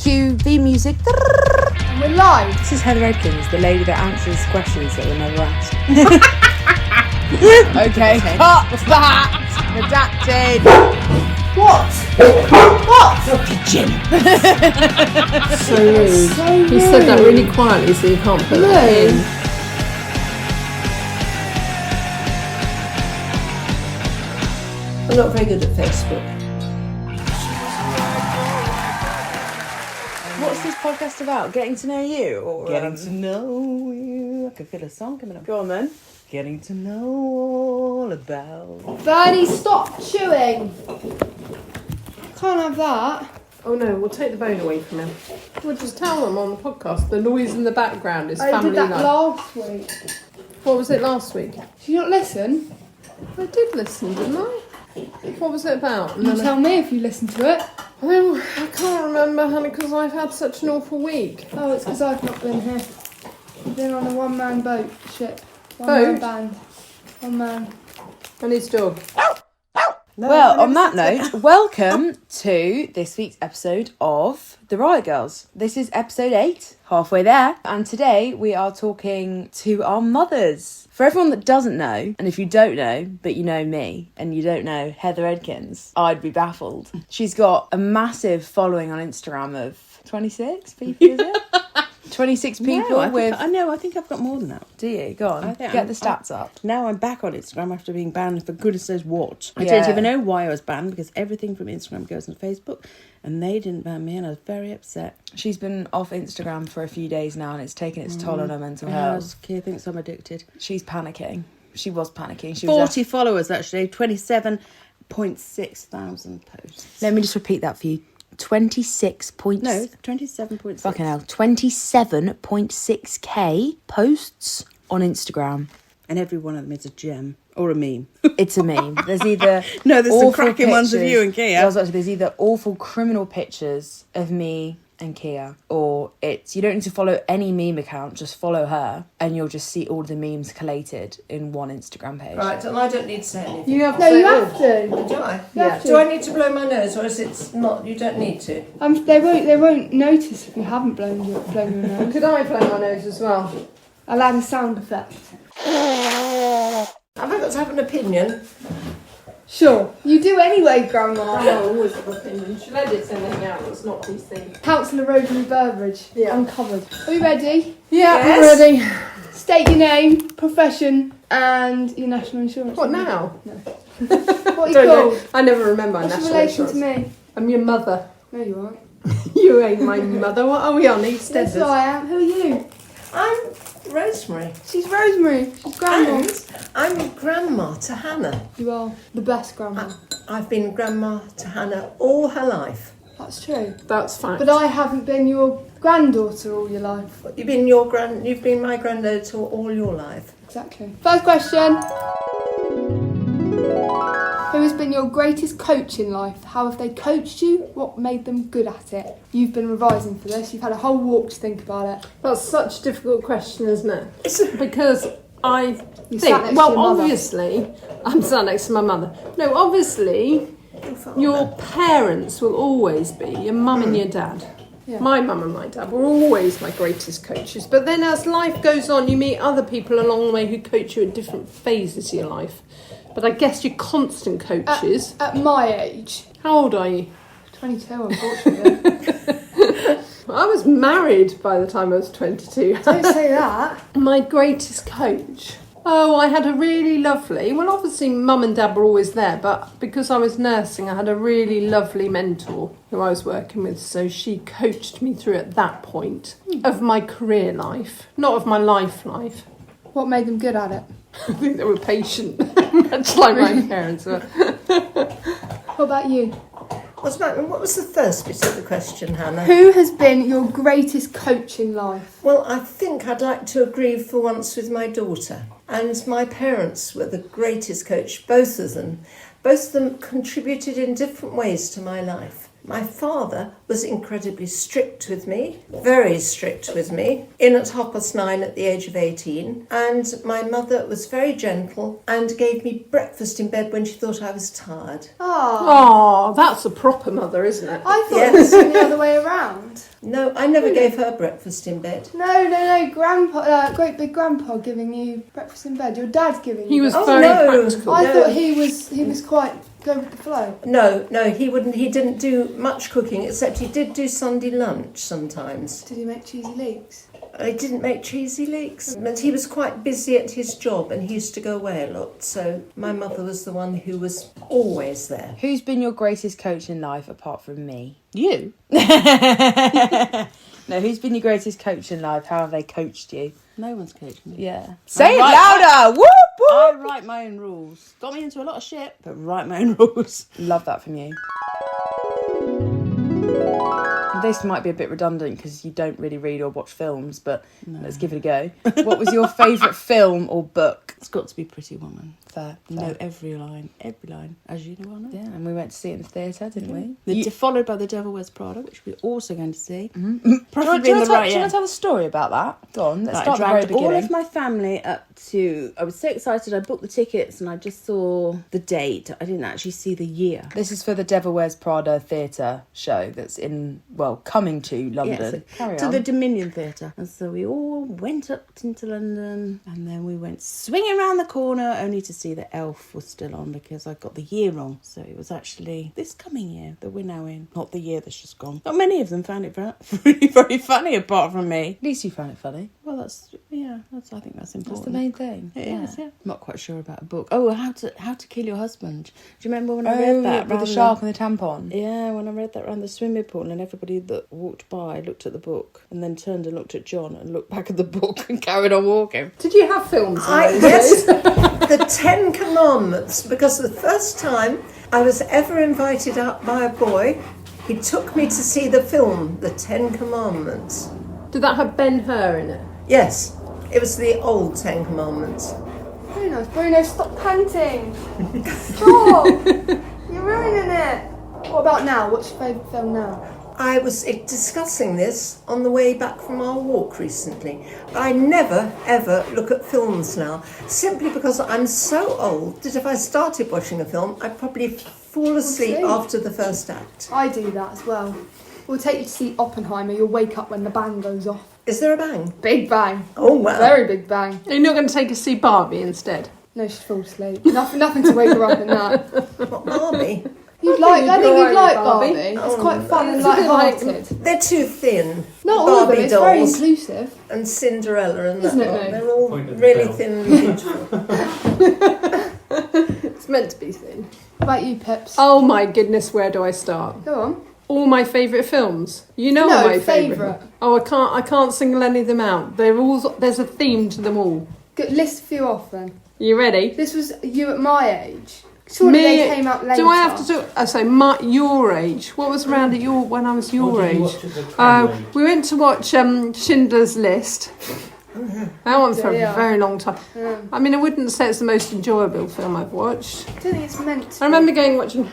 cue the music. And we're live. This is Heather Edkins, the lady that answers questions that were never asked. Okay, cut that. Redacted. What? Pigeon. So rude. You said that really quietly, so you can't put that in. I'm not very good at Facebook. What's this podcast about? Getting to know you? Or, Getting to know you. I can feel a song coming up. Go on then. Getting to know all about. Bernie, stop chewing. Can't have that. Oh no, we'll take the bone away from him. We'll just tell them on the podcast. The noise in the background is I family did that life. last week. What was it last week? Did you not listen? I did listen, didn't I? What was it about? You tell me if you listen to it. Oh, I can't remember, honey, because I've had such an awful week. Oh, it's because I've not been here. I've been on a one-man boat ship. Boat? One-man band. One man. And his dog. No, Well, on that note, welcome to this week's episode of The Riot Girls. This is episode 8, halfway there. And today we are talking to our mothers. For everyone that doesn't know, and if you don't know, but you know me, and you don't know Heather Edkins, I'd be baffled. She's got a massive following on Instagram of 26 people, is it? 26 people No, with... I think I've got more than that. Do you? Go on, I think get the stats up. Now I'm back on Instagram after being banned for goodness knows what. I Yeah. don't even know why I was banned because everything from Instagram goes on Facebook and they didn't ban me and I was very upset. She's been off Instagram for a few days now and it's taken its toll on her mental health. Kira thinks I'm addicted. She's panicking. She was panicking. She 40 followers actually, 27.6 thousand posts. Let me just repeat that for you. 26 points. No, 27.6. Fucking hell. 27.6k posts on Instagram. And every one of them is a gem or a meme. It's a meme. There's either No, there's some awful cracking ones of pictures- you and Kia. I was actually, there's either awful criminal pictures of me and Kia, or it's, you don't need to follow any meme account, just follow her and you'll just see all the memes collated in one Instagram page. Right, and I don't need to say anything. You have to No, say you all. have to. Do I? You have to. Do I need to blow my nose or is it not? You don't need to. They won't notice if you haven't blown your nose. Could I blow my nose as well? I'll add a sound effect. Have I got to have an opinion? Sure. You do anyway, Grandma. I always have an opinion. She'll edit anything out that's not these things. Councillor Rosemary Burbridge. Yeah. Uncovered. Are you ready? Yeah, Yes. I'm ready. State your name, profession, and your national insurance. What now? What are you Don't know. called? I never remember my What's your national relation insurance. to me? I'm your mother. No, you aren't. You ain't my mother. What are we on? EastEnders? Yes, I am. Who are you? I'm Rosemary. She's Rosemary. She's Grandma. And I'm grandma to Hannah. You are the best Grandma. I've been grandma to Hannah all her life. That's true. That's fine. But I haven't been your granddaughter all your life. You've been my granddaughter all your life. Exactly. First question. Who has been your greatest coach in life? How have they coached you? What made them good at it? You've been revising for this. You've had a whole walk to think about it. That's such a difficult question, isn't it? Because I You sat next think, to your mother. obviously, I'm sat next to my mother. No, obviously, your parents will always be your mum and your dad. Yeah. My mum and my dad were always my greatest coaches. But then as life goes on, you meet other people along the way who coach you at different phases of your life. But I guess your constant coaches... At my age, How old are you? 22, unfortunately. I was married by the time I was 22. Don't say that. My greatest coach. Oh, I had a really lovely... Well, obviously, mum and dad were always there, but because I was nursing, I had a really lovely mentor who I was working with. So she coached me through at that point of my career life, not of my life. What made them good at it? I think they were patient, much like my parents were. What about you? What was the first bit of the question, Hannah? Who has been your greatest coach in life? Well, I think I'd like to agree for once with my daughter. And my parents were the greatest coach, both of them. Both of them contributed in different ways to my life. My father was incredibly strict with me, very strict with me, in at 9:30 at the age of 18. And my mother was very gentle and gave me breakfast in bed when she thought I was tired. Oh, that's a proper mother, isn't it? I thought it was the other way around. No, I never gave her breakfast in bed. No, Grandpa, great big Grandpa giving you breakfast in bed. Your dad giving you. He was breakfast. very practical. I thought he was quite go with the flow. No, he wouldn't. He didn't do much cooking, except he did do Sunday lunch sometimes. Did he make cheesy leeks? I didn't make cheesy leeks, but he was quite busy at his job and he used to go away a lot. So my mother was the one who was always there. Who's been your greatest coach in life apart from me? You? No, who's been your greatest coach in life? How have they coached you? No one's coached me. Yeah. Say it louder! Whoop, whoop! I write my own rules. Got me into a lot of shit, but write my own rules. Love that from you. This might be a bit redundant because you don't really read or watch films, but let's give it a go. What was your favourite film or book? It's got to be Pretty Woman. Fair. You know every line, as you know. I know. Yeah, and we went to see it in the theatre, didn't we? Followed by The Devil Wears Prada, which we're also going to see. Mm-hmm. Probably in the Do you riot. want to tell the story about that? Go on, let's Right, start I at the very dragged beginning. all of my family up to... I was so excited, I booked the tickets and I just saw the date. I didn't actually see the year. This is for the Devil Wears Prada theatre show that's coming to London. Carry to on. the Dominion Theatre. And so we all went up into London and then we went swinging around the corner only to see that Elf was still on because I got the year wrong. So it was actually this coming year that we're now in, not the year that's just gone. Not many of them found it very, very funny apart from me. At least you found it funny. Well, I think that's important. That's the main thing. It is, yeah. Not quite sure about a book. Oh, How to Kill Your Husband. Do you remember when I read that? With the shark and the tampon. Yeah, when I read that around the swimming pool and everybody that walked by looked at the book and then turned and looked at John and looked back at the book and carried on walking. Did you have films? Yes, the 10 Commandments, because the first time I was ever invited out by a boy, he took me to see the film, The 10 Commandments. Did that have Ben-Hur in it? Yes, it was the old 10 Commandments. Bruno, stop panting. Stop. You're ruining it. What about now? What's your favourite film now? I was discussing this on the way back from our walk recently. I never, ever look at films now, simply because I'm so old that if I started watching a film, I'd probably fall asleep after the first act. I do that as well. We'll take you to see Oppenheimer. You'll wake up when the bang goes off. Is there a bang? Big bang. Oh, wow. Very big bang. You're not going to take us to see Barbie instead? No, she'd fall asleep. Nothing to wake her up in that. What, Barbie? I think you'd like Barbie. Barbie. It's quite fun and light-hearted. They're too thin. Not all of them, Barbie it's very dolls inclusive. and Cinderella and Isn't that it, lot. though? They're all really thin and beautiful. It's meant to be thin. What about you, Pips? Oh my goodness, where do I start? Go on. All my favourite films. You know No, all my favourite. Oh, I can't single any of them out. There's a theme to them all. Good, list a few off then. You ready? This was you at my age. Surely they came out later. Do I have to do? I say your age. What was around at when I was your age? We went to watch Schindler's List. That one for a very long time. Yeah. I mean, I wouldn't say it's the most enjoyable film I've watched. I don't think it's meant to. I remember watching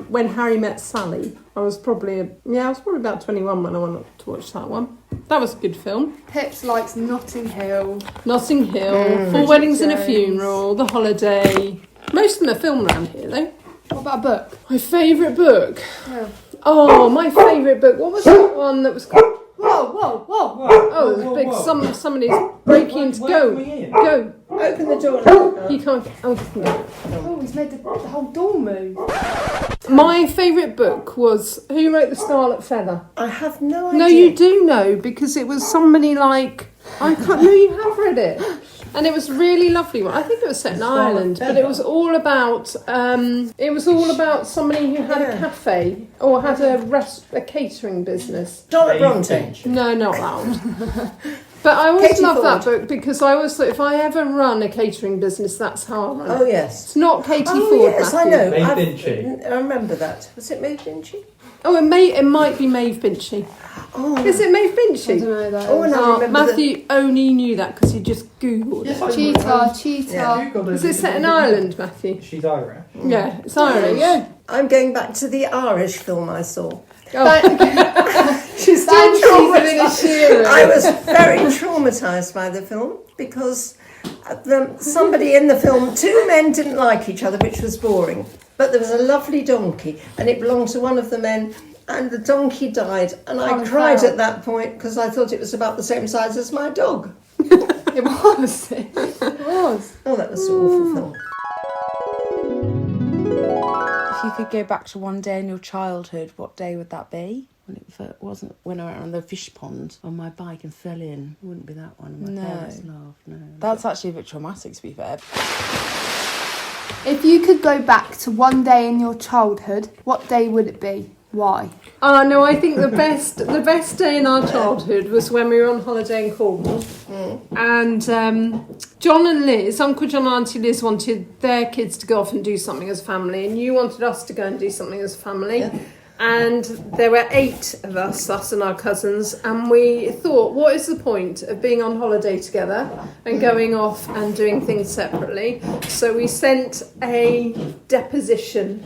When Harry Met Sally. I was probably about 21 when I went to watch that one. That was a good film. Pips likes Notting Hill. Notting Hill, Four Weddings and a Funeral, The Holiday. Most of them are filmed around here, though. What about a book? My favourite book? Yeah. Oh, my favourite book. What was that one that was called? Whoa. Oh, there's a big... Somebody's breaking into... Go. Open the door now. You can't... Oh, you can go. Oh, he's made the whole door move. My favourite book was... Who wrote The Scarlet Feather? I have no idea. No, you do know, because it was somebody like... I can't... No, you have read it. And it was a really lovely one. I think it was set in Ireland, but it was all about somebody who had a cafe or had a catering business. Charlotte Bronte. No, not that one. But I always loved that book because I always thought if I ever run a catering business, that's how I run it. Oh, yes. It's not Katie Oh, Ford, yes, Matthew. I know. Maeve Binchy. I remember that. Was it Maeve Binchy? Oh, it might be Maeve Binchy. Oh. Is it Maeve I don't Binchy? know that. Oh, and I remember Matthew only knew that because he just Googled it. Cheetah. Yeah. Is it set in Ireland, Matthew? She's Irish. Yeah, it's Irish. Yeah. I'm going back to the Irish film I saw. She's still traumatised. I was very traumatised by the film because somebody in the film, two men didn't like each other, which was boring. But there was a lovely donkey, and it belonged to one of the men, and the donkey died. And I cried at that point because I thought it was about the same size as my dog. It was. It was. Oh, that was an awful film. If you could go back to one day in your childhood, what day would that be? When I went around the fish pond on my bike and fell in. It wouldn't be that one. My No. parents laughed. No. That's actually a bit traumatic, to be fair. If you could go back to one day in your childhood, what day would it be? Why? No, I think the best day in our childhood was when we were on holiday in Cornwall. And John and Liz, Uncle John and Auntie Liz wanted their kids to go off and do something as a family, and you wanted us to go and do something as a family. Yeah. And there were 8 of us and our cousins, and we thought, what is the point of being on holiday together and going off and doing things separately? So we sent a deposition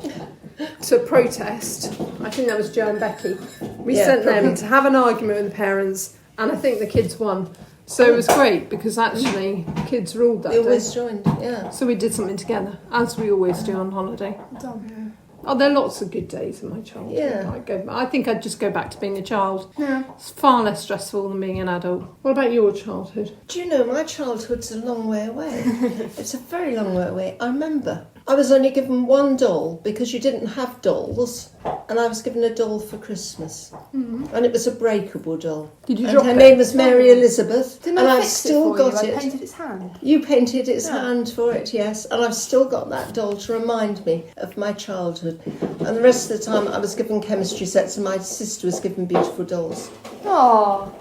to protest. I think that was Joe and Becky. We sent them to have an argument with the parents, and I think the kids won. So it was great because actually the kids ruled that day. They always joined, yeah. So we did something together, as we always do on holiday. Oh, there are lots of good days in my childhood. Yeah. I think I'd just go back to being a child. Yeah. It's far less stressful than being an adult. What about your childhood? Do you know, my childhood's a long way away. It's a very long way away. I remember I was only given one doll because you didn't have dolls, and I was given a doll for Christmas. And it was a breakable doll. Did you and drop her it? name was Mary Elizabeth. Didn't and I I've fix still it for got you? it. I painted its hand. You painted its hand for it, yes, and I've still got that doll to remind me of my childhood. And the rest of the time I was given chemistry sets, and my sister was given beautiful dolls. Oh.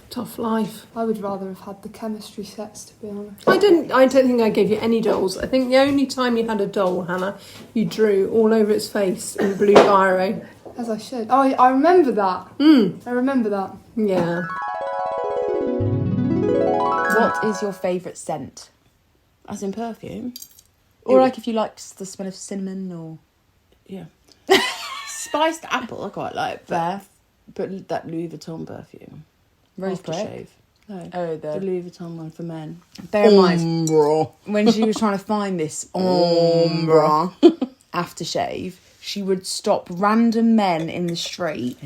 Tough life. I would rather have had the chemistry sets, to be honest. I don't think I gave you any dolls. I think the only time you had a doll, Hannah, you drew all over its face in blue biro. As I should. Oh, I remember that. I remember that. Yeah. What is your favourite scent? As in perfume? Or like if you like the smell of cinnamon or... Yeah. Spiced apple I quite like, but that Louis Vuitton perfume. Rose Prick? Aftershave. No. Oh, The Louis Vuitton one for men. Bear in mind, when she was trying to find this ombre aftershave, she would stop random men in the street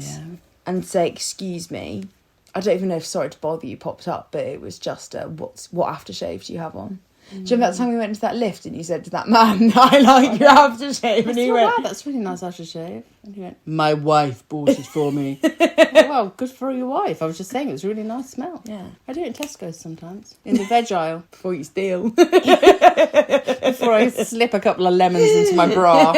and say, "Excuse me." I don't even know if "sorry to bother you" popped up, but it was just what aftershave do you have on? Do you remember that time we went into that lift and you said to that man, "I like your aftershave," and he went, "Wow, that's really nice aftershave." And he went, "My wife bought it for me." Well, good for your wife. I was just saying it was a really nice smell. Yeah. I do it in Tesco's sometimes. In the veg aisle. "Before you steal." Before I slip a couple of lemons into my bra.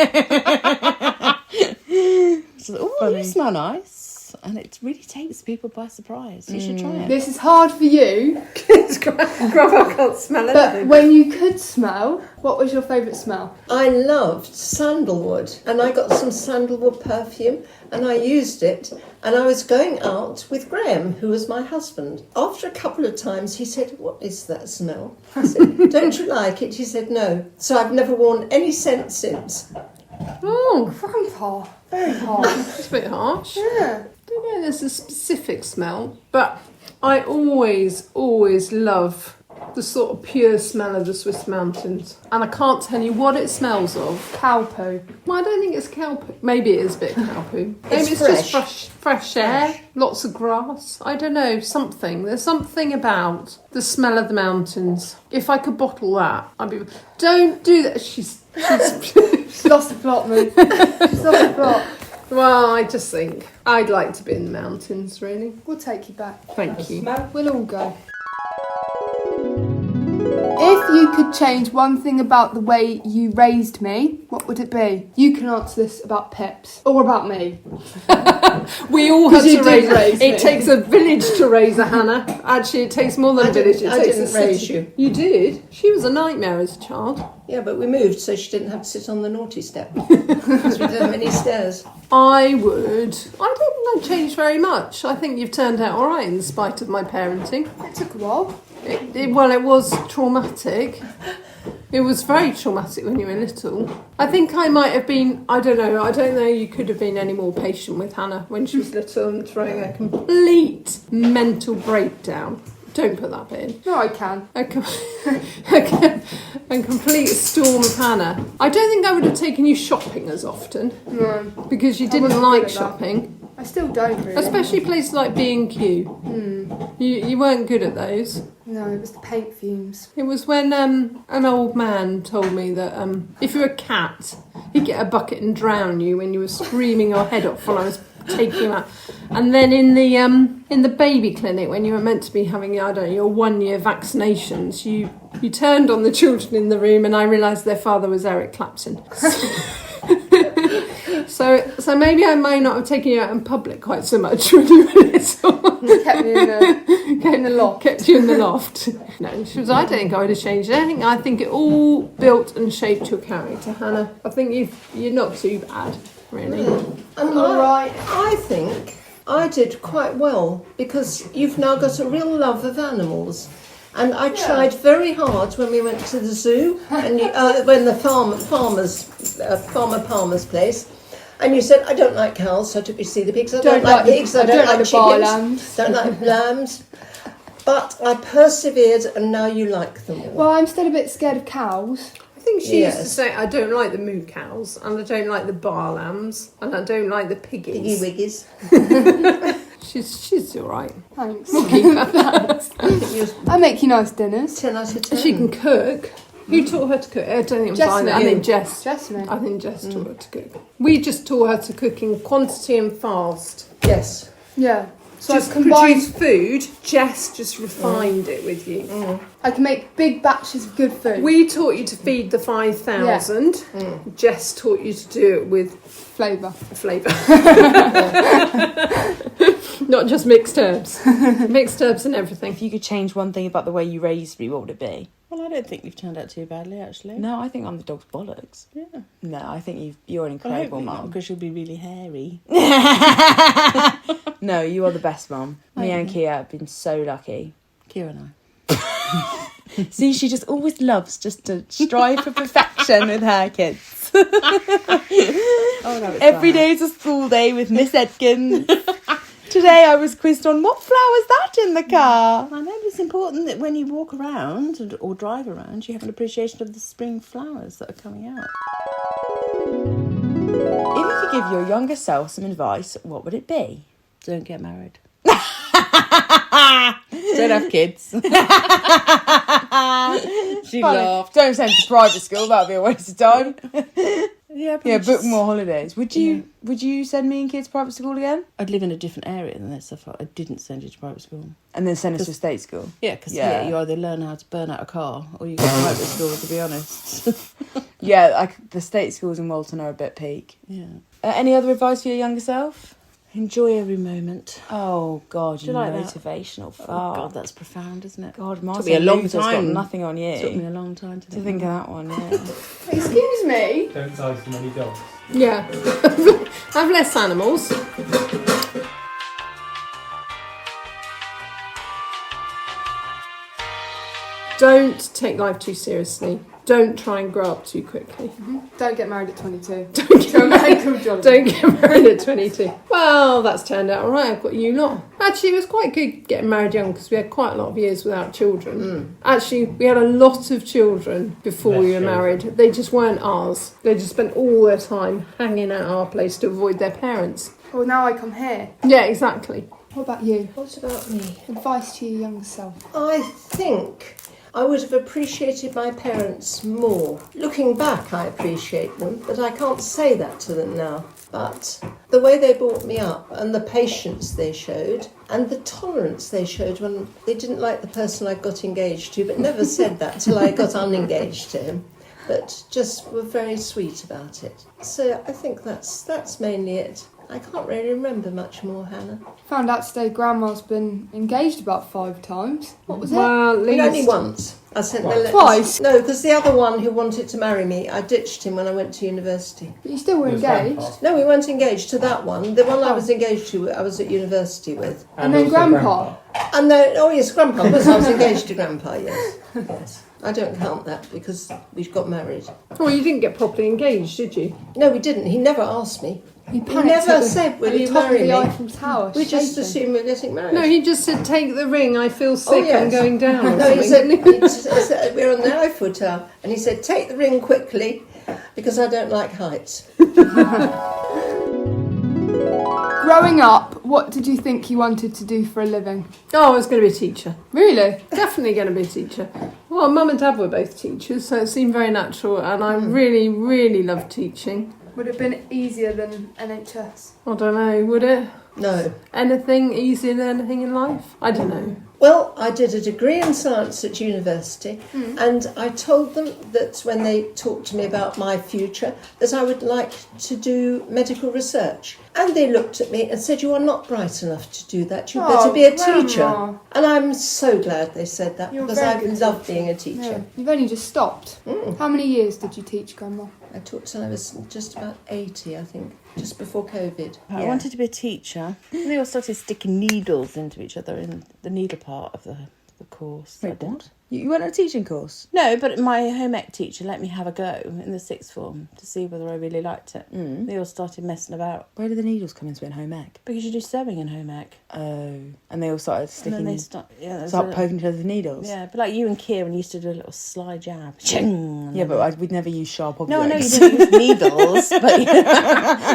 So, oh, you smell nice. And it really takes people by surprise. You should try it. This is hard for you. I can't smell But anything. when you could smell, what was your favourite smell? I loved sandalwood, and I got some sandalwood perfume, and I used it, and I was going out with Graham, who was my husband. After a couple of times, he said, "What is that smell?" I said, "Don't you like it?" He said, "No." So I've never worn any scent since. Oh, Grandpa. Very hard. it's a bit harsh. Yeah. I don't know, there's a specific smell, but I always love the sort of pure smell of the Swiss mountains. And I can't tell you what it smells of. Cow poo. Well, I don't think it's cow poo. Maybe it is a bit cow poo. Maybe it's fresh. just fresh air, lots of grass. I don't know, something. There's something about the smell of the mountains. If I could bottle that, I'd be... Don't do that. She's She's lost the plot, mate. She's lost the plot. Well, I just think I'd like to be in the mountains, really. We'll take you back. Thank you. We'll all go. If you could change one thing about the way you raised me, what would it be? You can answer this about Pips or about me. We all have 'Cause you to did raise me. It takes a village to raise a Hannah. Actually, it takes more than a village. I It takes didn't a city. raise you. You did? She was a nightmare as a child. Yeah, but we moved so she didn't have to sit on the naughty step because we didn't have any stairs. I don't think I've changed very much. I think you've turned out all right in spite of my parenting. It took a while. It was traumatic, It was very traumatic when you were little. I think I might have been, I don't know, you could have been any more patient with Hannah when she was little and throwing a complete mental breakdown. Don't put that bit in. No, I can. A complete storm of Hannah. I don't think I would have taken you shopping as often. No. Because you I didn't wasn't like good at that. shopping. I still don't really. Especially places like B&Q. You weren't good at those. No, it was the paint fumes. It was when an old man told me that if you were a cat, he'd get a bucket and drown you when you were screaming your head off while I was taking him out. And then in the baby clinic, when you were meant to be having, your 1 year vaccinations, you turned on the children in the room, and I realised their father was Eric Clapton. So maybe I may not have taken you out in public quite so much when you were little. Kept me in the loft. Kept you in the loft. No, she was. I don't think I would have changed anything. I think it all built and shaped your character, Hannah. I think you're not too bad, really. And I think I did quite well because you've now got a real love of animals. And I tried very hard when we went to the zoo, and when the farmer Palmer's place, and you said, I don't like cows, so I took you to see the pigs. I don't like pigs, I don't like the bar lambs. don't like lambs. But I persevered, and now you like them all. Well, I'm still a bit scared of cows. I think she used to say, I don't like the moo cows, and I don't like the bar lambs, and I don't like the piggies. Piggy wiggies. She's all right. Thanks. We'll keep her. I make you nice dinners. 10 out of 10. She can cook. Who taught her to cook? I don't think it was Jessamine. I think Jess. Jessamine. I think Jess taught her to cook. We just taught her to cook in quantity and fast. Yes. Yeah. So Just I've combined. produce food. Jess just refined it with you. I can make big batches of good food. We taught you to feed the 5,000. Jess taught you to do it with Flavour. flavour. Not just mixed herbs. Mixed herbs and everything. If you could change one thing about the way you raised me, what would it be? Well, I don't think you've turned out too badly, actually. No, I think I'm the dog's bollocks. Yeah. No, I think you're an incredible mum. Because you'll be really hairy. No, you are the best mum. Me and Kia have been so lucky. Kira and See, she just always loves just to strive for perfection with her kids. Every day is a school day with Miss Edkins. Today I was quizzed on what flower's that in the car. I know it's important that when you walk around or drive around, you have an appreciation of the spring flowers that are coming out. If you could give your younger self some advice, what would it be? Don't get married. Don't have kids. She laughed. Don't send to private school, that would be a waste of time. Yeah, Book more holidays. Would you send me and kids to private school again? I'd live in a different area than this if I didn't send you to private school. And then send us to state school? Yeah, because you either learn how to burn out a car or you go to private school, to be honest. Yeah, the state schools in Walton are a bit peak. Yeah. Any other advice for your younger self? Enjoy every moment. Oh, God, you like that? motivational fuck. Oh, God, that's profound, isn't it? God, Took Martin me a long Luther's time. got nothing on you. It took me a long time to think of that one, yeah. Excuse me. Don't die so many dogs. Yeah. Have less animals. Don't take life too seriously. Don't try and grow up too quickly. Don't get married at 22. Don't get married at 22. Well, that's turned out all right. I've got you lot. Actually, it was quite good getting married young because we had quite a lot of years without children. Actually, we had a lot of children before we were married. They just weren't ours. They just spent all their time hanging at our place to avoid their parents. Well, now I come here. Yeah, exactly. What about you? What about me? Advice to your younger self. I think I would have appreciated my parents more. Looking back, I appreciate them, but I can't say that to them now. But the way they brought me up and the patience they showed and the tolerance they showed when they didn't like the person I got engaged to, but never said that till I got unengaged to him, but just were very sweet about it. So I think that's mainly it. I can't really remember much more, Hannah. Found out today Grandma's been engaged about 5 times. What was it? Well, at least... Only once. I sent the letters. Twice? No, because the other one who wanted to marry me, I ditched him when I went to university. But you still were Was engaged. Grandpa. No, we weren't engaged to that one. The one I was engaged to, I was at university with. And then also Grandpa. And then, oh yes, Grandpa. Of course, I was engaged to Grandpa, yes. Yes. I don't count that because we got married. Well, you didn't get properly engaged, did you? No, we didn't. He never asked me. He He panicked never at the- said, will at the you top marry of the me? Eiffel Tower. We just shaking. assumed we're getting married. No, he just said, take the ring, I feel sick, yes. I'm going down. Or No, he something, said, didn't he? he said we're on the Eiffel Tower, and he said, take the ring quickly because I don't like heights. Growing up, what did you think you wanted to do for a living? Oh, I was going to be a teacher. Really? Definitely going to be a teacher. Well, Mum and Dad were both teachers, so it seemed very natural, and I really, really loved teaching. Would it have been easier than NHS? I don't know, would it? No. Anything easier than anything in life? I don't know. Well, I did a degree in science at university, and I told them that when they talked to me about my future, that I would like to do medical research. And they looked at me and said, you are not bright enough to do that. You'd better be a teacher. Grandma. And I'm so glad they said that You're because very I good love teacher. being a Yeah. teacher. You've only just stopped. How many years did you teach, Grandma? I taught till I was just about 80, I think, just before COVID. I wanted to be a teacher. And they all started sticking needles into each other in the needle part of the course. Wait, what? You went on a teaching course? No, but my home ec teacher let me have a go in the sixth form to see whether I really liked it. They all started messing about. Where do the needles come into in home ec? Because you do sewing in home ec. Oh. And they all started And sticking... then they start, there's start a- poking each other with needles? Yeah, but like you and Kieran used to do a little sly jab. Ching, and Yeah, then- but we'd never use sharp objects. No, I know you didn't use needles, but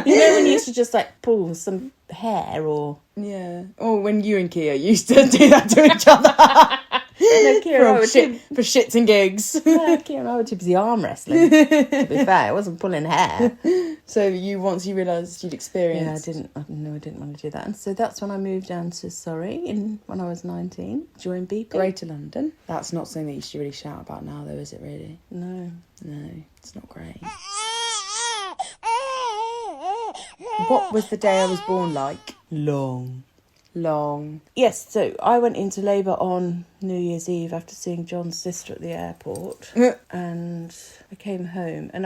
you know when you used to just like pull some hair or... Yeah. Or when you and Kia used to do that to each other. No, Kieran, I would do... For shits and gigs. Yeah, Kieran, I would too busy arm wrestling. To be fair, I wasn't pulling hair. So once you realised you'd experienced... Yeah, I didn't want to do that. And so that's when I moved down to Surrey when I was 19, joined BP. Greater London. That's not something that you should really shout about now, though, is it really? No. No, it's not great. What was the day I was born like? Long. Yes, so I went into labour on New Year's Eve after seeing John's sister at the airport, and I came home, and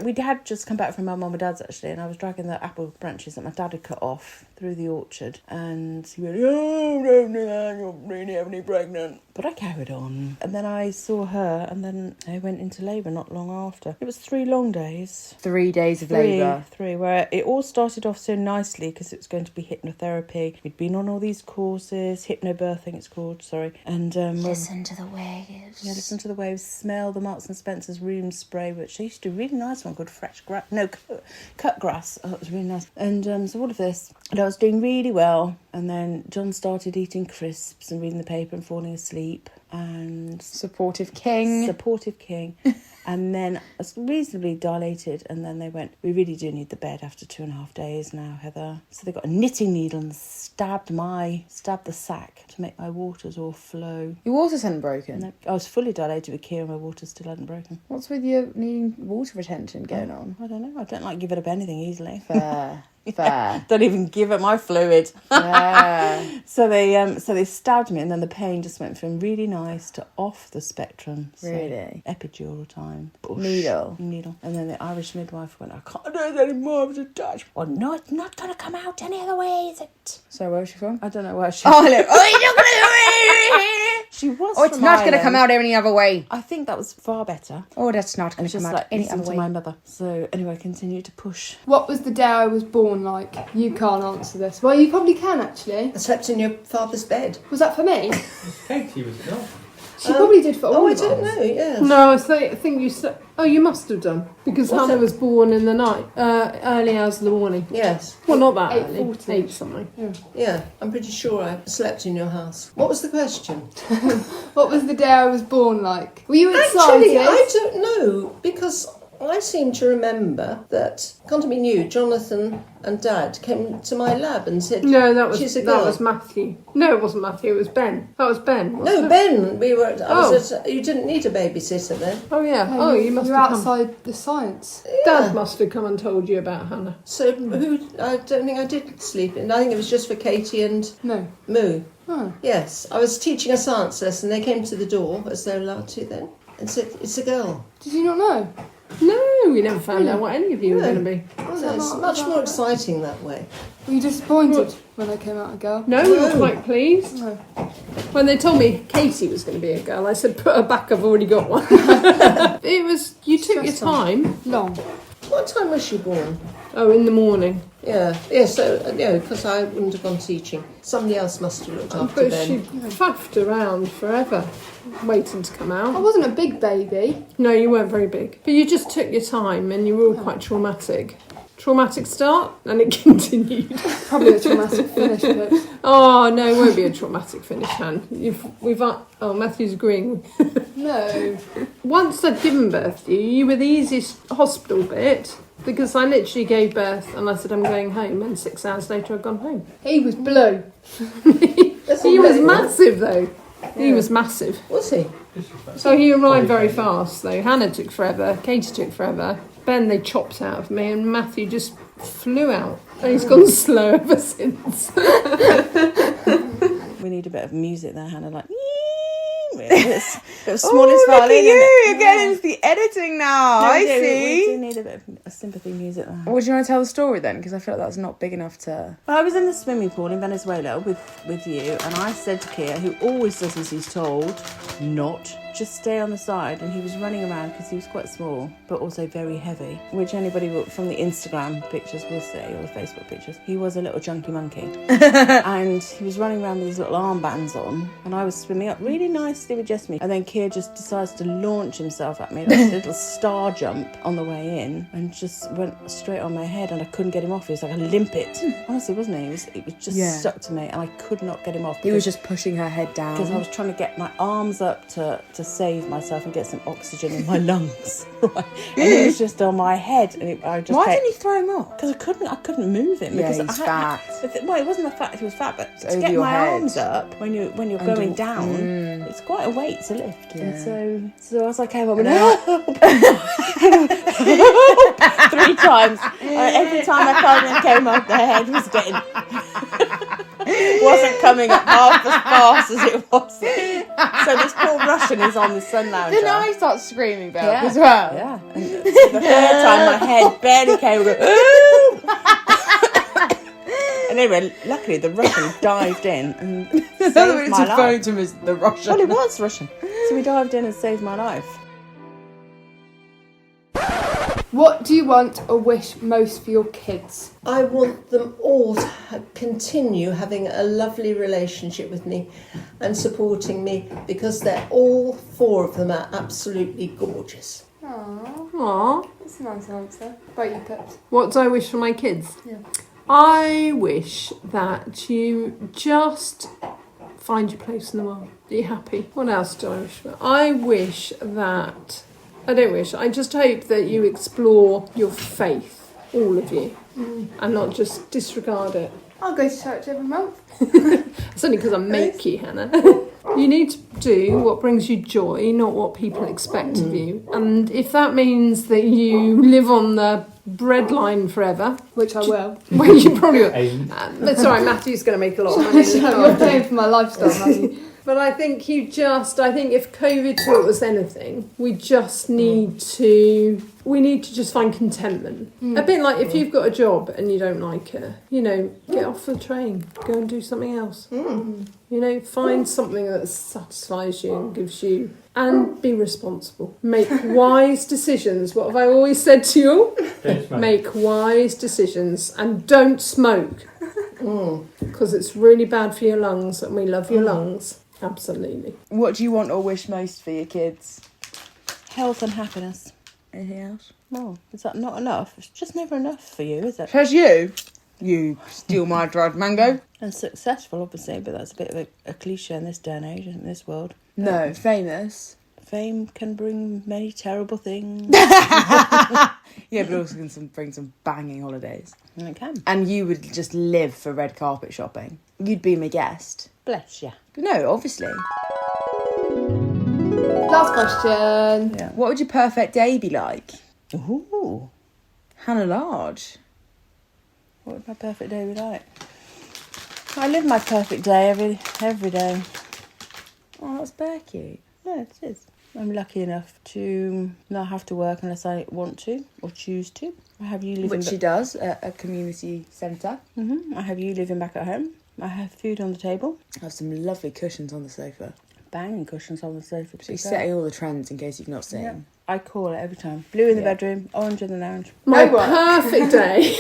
we had just come back from my mum and dad's actually, and I was dragging the apple branches that my dad had cut off through the orchard, and he went, "Oh, don't do that, you're really heavily pregnant." But I carried on, and then I saw her, and then I went into labour not long after. It was 3 long days. 3 days of labour. Three, where it all started off so nicely because it was going to be hypnotherapy. We'd been on all these courses, hypnobirthing it's called, sorry. And Listen to the waves. yeah, listen to the waves, smell the Marks and Spencer's room spray, which they used to do a really nice one called cut grass. Oh, it was really nice. And so all of this, and I was doing really well. And then John started eating crisps and reading the paper and falling asleep. And Supportive king. supportive king. And then I was reasonably dilated, and then they went, "We really do need the bed after 2.5 days now, Heather." So they got a knitting needle and stabbed the sac to make my waters all flow. Your waters hadn't broken. And I was fully dilated with Kira, my waters still hadn't broken. What's with your needing water retention going on? I don't know. I don't like giving up anything easily. Fair. Fair. Don't even give up my fluid. Yeah. So they stabbed me, and then the pain just went from really nice to off the spectrum. So Really? epidural time. Push. Needle. And then the Irish midwife went, "I can't do this anymore. I was attached." Well, no, it's not going to come out any other way, is it? So where was she from? I don't know where she. Oh, hello. Oh, you're not gonna... She was. Oh, it's from not going to Ireland. come out any other way. I think that was far better. Oh, that's not And going it's to come just out like any listen other to way. my mother. So anyway, I continued to push. What was the day I was born like? You can't answer this. Well, you probably can actually. I slept in your father's bed. Was that for me? Katie, was it not? She probably did for all Oh, I of don't us. know, yes. No, I think you said... Oh, you must have done. Because What's Hannah that? was born in the night, early hours of the morning. Yes, Well, not that early. 8:40. 8 something. yeah, I'm pretty sure I slept in your house. What was the question? What was the day I was born like? Were you excited? Actually, I don't know, because I seem to remember that, can't it be you, Jonathan and Dad came to my lab and said, No, that she's a girl. was Matthew. No, it wasn't Matthew, it was Ben. That was Ben, wasn't No, it? Ben, we were. Oh. You didn't need a babysitter then. Oh, yeah. No, Oh, you must you're have come. outside the science. Dad must have come and told you about Hannah. So I don't think I did sleep in. I think it was just for Katie and No. Moo. Oh. Yes, I was teaching a science lesson. They came to the door, as they're allowed to then, and said, "It's a girl." Did you not know? No, we never found out what any of you were going to be. Oh, no, it's much more exciting that way. Were you disappointed when they came out a girl? No, we were quite pleased. No. When they told me Katie was going to be a girl, I said, put her back, I've already got one. It was, you took your time. Long. What time was she born? Oh, in the morning. Yeah, so, because I wouldn't have gone teaching. Somebody else must have looked after But them. she faffed around forever, waiting to come I out. wasn't a big baby. No, you weren't very big. But you just took your time and you were all quite traumatic. Traumatic start, and it continued. Probably a traumatic finish, but Oh, no, it won't be a traumatic finish, Han. Matthew's agreeing. no. Once I'd given birth to you, you were the easiest hospital bit, because I literally gave birth and I said, I'm going home, and 6 hours later I'd gone home. He was blue. He was massive, though. He was massive. Was he? So he arrived very fast, though. Hannah took forever, Katie took forever. Ben, they chopped out of me, and Matthew just flew out. And he's gone slow ever since. We need a bit of music there, Hannah, like... It's the smallest look violin. at you! You're getting into the editing now. I We see. do need a bit of a sympathy music there. What do you want to tell the story then? Because I feel like that's not big enough to. Well, I was in the swimming pool in Venezuela with you, and I said to Kia, who always does as he's told, not just stay on the side. And he was running around because he was quite small, but also very heavy, which anybody from the Instagram pictures will say, or the Facebook pictures. He was a little junky monkey. And he was running around with these little armbands on, and I was swimming up really nicely with just me. And then Kia just decides to launch himself at me, like a little star jump on the way in, and just went straight on my head, and I couldn't get him off. He was like a limpet. Honestly, wasn't he? It was just stuck to me, and I could not get him off. He was just pushing her head down. Because I was trying to get my arms up to save myself and get some oxygen in my lungs. Right? And he was just on my head, and Why didn't you throw him off? Because I couldn't move him. Yeah, because he's fat. Well, it wasn't the fact he was fat, but to over get your my head. arms up when you're going down, it's quite a weight to lift. Yeah. And so as I came up, and 3 times. Every time I came up, the head was getting wasn't coming up half as fast as it was. So this poor Russian is on the sun lounger. Didn't I start screaming about Yeah. as well? Yeah. And so the third time my head barely came. And anyway, luckily the Russian dived in and saved It's my a phone life. to him as the Russian. Well, it was Russian. So he dived in and saved my life. What do you want or wish most for your kids? I want them all to continue having a lovely relationship with me and supporting me, because they're all 4 of them are absolutely gorgeous. Aww, Aww. that's a nice answer. About you, Pips? What do I wish for my kids? Yeah. I wish that you just find your place in the world. Be happy. What else do I wish for? I just hope that you explore your faith, all of you, and not just disregard it. I'll go to church every month. It's only because I make you, Hannah. You need to do what brings you joy, not what people expect of you. And if that means that you live on the bread line forever, Which I will. well, you probably will. That's all right, Matthew's going to make a lot of money. You're paying for my lifestyle, Matthew. But I think if COVID taught us anything, we need to just find contentment. A bit like if you've got a job and you don't like it, get off the train, go and do something else. Find something that satisfies you and gives you, and be responsible. Make wise decisions. What have I always said to you? Make wise decisions and don't smoke. Because it's really bad for your lungs, and we love your lungs. Absolutely. What do you want or wish most for your kids? Health and happiness. Anything else? Well, is that not enough? It's just never enough for you, is it? Says you. You steal my dried mango. And successful, obviously, but that's a bit of a cliche in this day and age, in this world. No, famous. Fame can bring many terrible things. Yeah, but also can bring some banging holidays. And it can. And you would just live for red carpet shopping. You'd be my guest. Bless you. No, obviously. Last question. Yeah. What would your perfect day be like? Ooh. Hannah Large. What would my perfect day be like? I live my perfect day every day. Oh, that's bare cute. Yeah, it is. I'm lucky enough to not have to work unless I want to or choose to. I have you living Which she does at a community centre. I have you living back at home. I have food on the table. I have some lovely cushions on the sofa. Banging cushions on the sofa. She's setting all the trends in case you've not seen. Yeah. I call it every time. Blue in the bedroom, orange in the lounge. My No work. perfect day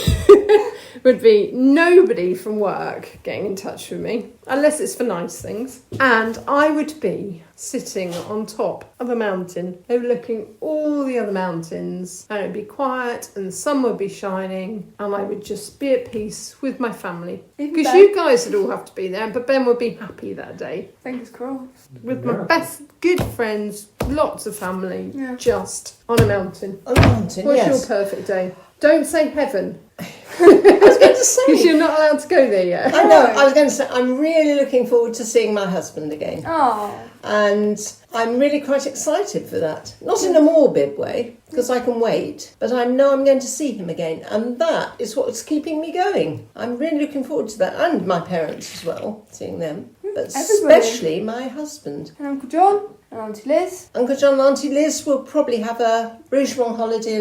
would be nobody from work getting in touch with me, unless it's for nice things. And I would be sitting on top of a mountain, overlooking all the other mountains, and it'd be quiet and the sun would be shining, and I would just be at peace with my family. Because Ben. you guys would all have to be there, but Ben would be happy that day. Fingers crossed. With my best good friends, lots of family, Yeah. just on a mountain. On a mountain, What's yes. your perfect day? Don't say heaven, I was going to say. because you're not allowed to go there yet. I know, I was going to say, I'm really looking forward to seeing my husband again. Oh, And I'm really quite excited for that. Not in a morbid way, because I can wait, but I know I'm going to see him again. And that is what's keeping me going. I'm really looking forward to that. And my parents as well, seeing them. But everybody. especially my husband. and Uncle John and Auntie Liz. Uncle John and Auntie Liz will probably have a Rougemont holiday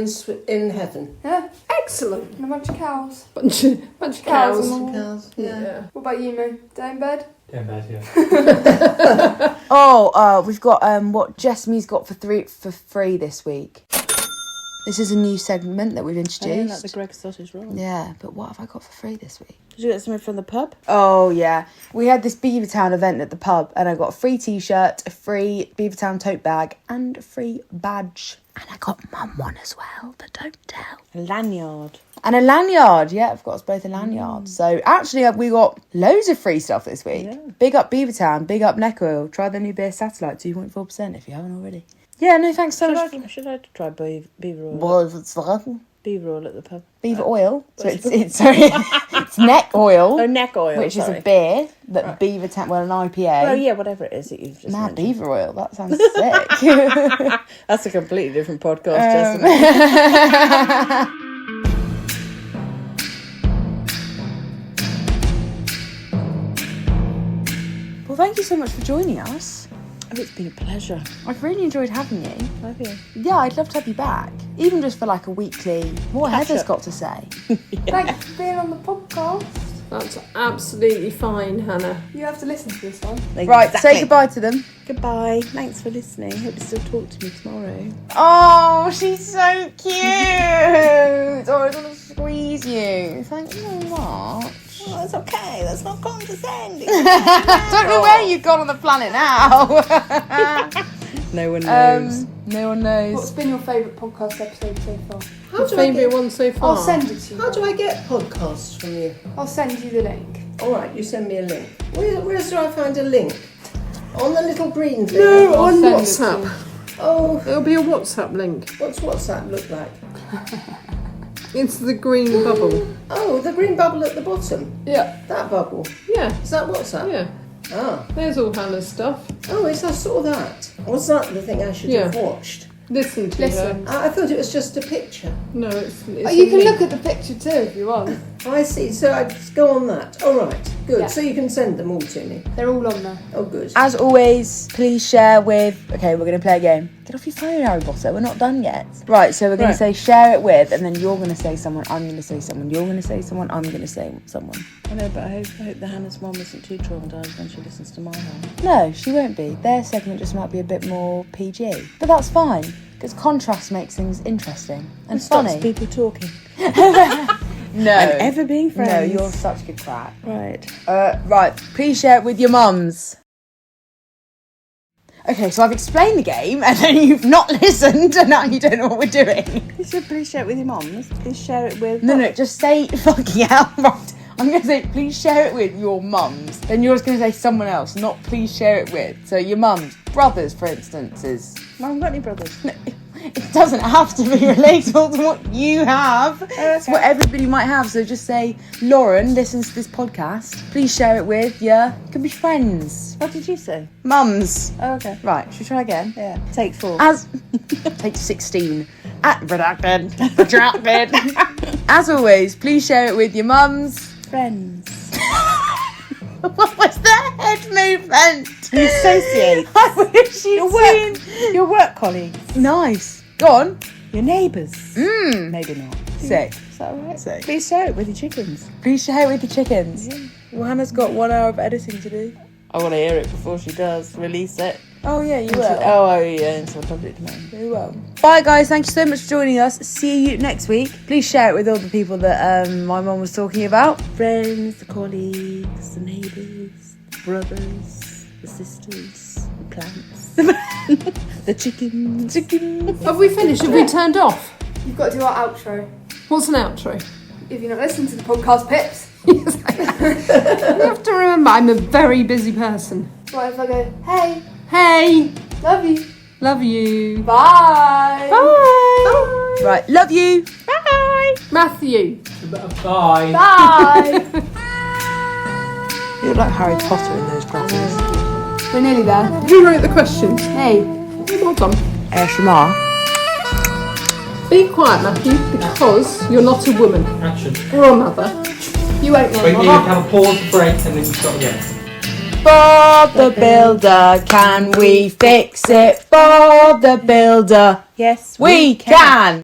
in heaven. Yeah, Excellent. and a bunch of cows. Bunch of Cows cows. and all. Cows, yeah. Yeah. What about you, Mo? Day in bed? Yeah, bad, yeah. We've got what Jessme's got for free this week. This is a new segment that we've I introduced. like the Greg sausage roll. Yeah, but what have I got for free this week? Did you get something from the pub? Oh, yeah. We had this Beavertown event at the pub, and I got a free t-shirt, a free Beavertown tote bag, and a free badge. And I got Mum one as well, but don't tell. A lanyard. And a lanyard. Yeah, I've got us both a lanyard. So, actually, we got loads of free stuff this week. Yeah. Big up Beavertown, big up Neck Oil. Try their new beer Satellite, 2.4% if you haven't already. Yeah, no, thanks so much. Should I try beaver oil? Beaver oil at the pub. Beaver oil. So it's sorry, it's neck oil, Oh, neck oil. which is sorry. a beer that Beavertown, well, an IPA. Oh yeah, whatever it is that you've just Mad mentioned. beaver oil. That sounds sick. That's a completely different podcast, Justin. Well, thank you so much for joining us. Oh, it's been a pleasure. I've really enjoyed having you. Have you? Yeah, I'd love to have you back, even just for like a weekly. What Catch Heather's up. got to say. Thanks for being on the podcast. That's absolutely fine, Hannah. You have to listen to this one. Right, say goodbye to them. Goodbye. Thanks for listening. Hope you still talk to me tomorrow. Oh, she's so cute. Oh, I want to squeeze you. Thank you very much. Oh, it's okay. That's not condescending. Don't know where you've gone on the planet now. No one knows. No one knows. What's been your favourite podcast episode so far? How Your do I favourite get, one so far? I'll send it to you. how do I get podcasts from you? I'll send you the link. All right, you send me a link. Where do I find a link? On the little green thing? No, I'll on send it to WhatsApp. you. Oh, It'll be a WhatsApp link. what's that look like? It's the green bubble. Oh, the green bubble at the bottom. Yeah. That bubble. Yeah, Is that WhatsApp? yeah. Ah. There's all Hannah's stuff. Oh, yes, I saw that. Was that the thing I should have Yeah. watched? Listen to Listen. I thought it was just a picture. her. No, it's Oh, you a can link. look at the picture too if you want. I see. So I just go on that. All right. Good. Yeah. So you can send them all to me. They're all on there. Oh, good. As always, please share with... Okay, we're going to play a game. Get off your phone, Harry Potter. We're not done yet. Right, so we're going to say share it with, and then you're going to say someone, I'm going to say someone, you're going to say someone, I'm going to say someone. I know, but I hope the Hannah's mum isn't too traumatised when she listens to my one. No, she won't be. Their segment just might be a bit more PG. But that's fine, because contrast makes things interesting and Stops funny. people talking. No. And ever being friends. No, you're such good crack. Right. Right, please share it with your mums. Okay, so I've explained the game, and then you've not listened, and now you don't know what we're doing. You said please share it with your mums. Please share it with... No, just say fucking hell. Right. I'm going to say, please share it with your mums. Then you're just going to say someone else, not please share it with. So your mums, brothers, for instance, is... I haven't got any brothers. It doesn't have to be relatable to what you have. It's what everybody might have. So just say, Lauren listens to this podcast. Please share it with your... Could be friends. What did you say? Mums. Oh, okay. Right, should we try again? Yeah. Take 4. As take 16. Redacted. Redacted. As always, please share it with your mums. Friends. What was that head movement? You associate. I wish you'd seen your work colleagues. Nice. Go on. Your neighbours. Maybe not. Sick. Is that alright? Sick. Please share it with your chickens. Please share it with the chickens. Well, Hannah's got 1 hour of editing to do. I want to hear it before she does release it. Oh yeah, you will. Oh yeah, into the public domain. Very well. Bye guys, thank you so much for joining us. See you next week. Please share it with all the people that my mum was talking about. Friends, the colleagues, the neighbours, the brothers, the sisters, the plants, the chickens. Have we finished? Have we turned off? You've got to do our outro. What's an outro? If you're not listening to the podcast, Pips. You have to remember, I'm a very busy person. What if I go, hey, Hey, love you, love you. bye. Bye. Right, love you. Bye. Matthew. Bye. Bye. You look like Harry Potter in those glasses. We're nearly there. Who wrote the questions? Hey. Well done. ASMR. Be quiet, Matthew, because you're not a woman Action. or a mother. You won't know. Wait, you Mama. have a pause, break, and then you start again. Bob the Builder, can we fix it? Bob the Builder, Yes, we can.